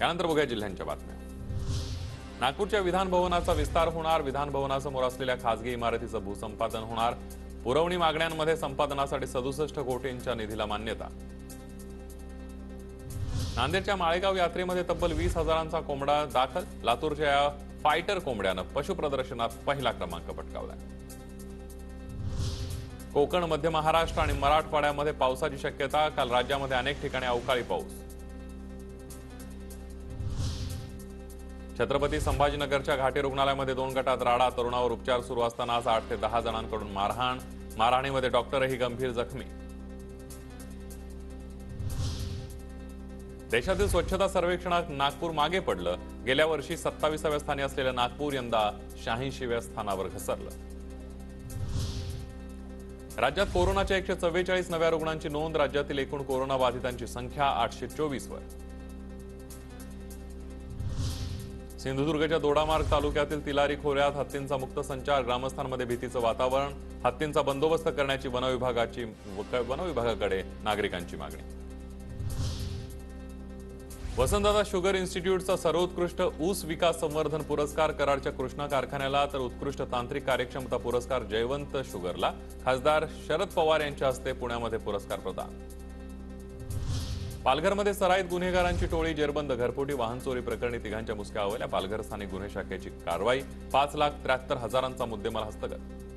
यानंतर बघूया जिल्ह्यांच्या बातम्या। नागपूरच्या विधान भवनाचा विस्तार होणार। विधान भवनासमोर असलेल्या खासगी इमारतीचं भूसंपादन होणार। पुरवणी मागण्यांमध्ये संपादनासाठी 67 कोटींच्या निधीला मान्यता। नांदेडच्या माळेगाव यात्रेमध्ये तब्बल 20,000चा कोंबडा दाखल। लातूरच्या या फायटर कोंबड्यानं पशु प्रदर्शनात पहिला क्रमांक पटकावला। कोकण, मध्य महाराष्ट्र आणि मराठवाड्यामध्ये पावसाची शक्यता। काल राज्यामध्ये अनेक ठिकाणी अवकाळी पाऊस। छत्रपती संभाजीनगरच्या घाटी रुग्णालयामध्ये 2 गटात राडा। तरुणावर उपचार सुरू असतानाच 8 ते 10 जणांकडून मारहाण। मारहाणीमध्ये डॉक्टरही गंभीर जखमी। देशातील स्वच्छता सर्वेक्षणात नागपूर मागे पडलं। गेल्या वर्षी 27व्या स्थानी असलेलं नागपूर यंदा 86व्या स्थानावर घसरलं। राज्यात कोरोनाच्या 144 नव्या रुग्णांची नोंद। राज्यातील एकूण कोरोना बाधितांची संख्या 824 वर। सिंधुदुर्गच्या दोडामार्ग तालुक्यातील तिलारी खोऱ्यात हत्तींचा मुक्त संचार। ग्रामस्थांमध्ये भीतीचं वातावरण। हत्तींचा बंदोबस्त करण्याची वनविभागाकडे नागरिकांची मागणी। वसंतदादा शुगर इन्स्टिट्यूटचा सर्वोत्कृष्ट ऊस विकास संवर्धन पुरस्कार कराडच्या कृष्णा कारखान्याला, तर उत्कृष्ट तांत्रिक कार्यक्षमता पुरस्कार जयवंत शुगरला। खासदार शरद पवार यांच्या हस्ते पुण्यामध्ये पुरस्कार प्रदान। पालघरमध्ये सराईत गुन्हेगारांची टोळी जेरबंद। घरफोडी वाहन चोरी प्रकरणी तिघांच्या मुसक्या आवळल्या। पालघर स्थानिक गुन्हे शाखेची कारवाई। 5,73,000चा मुद्देमाल हस्तगत।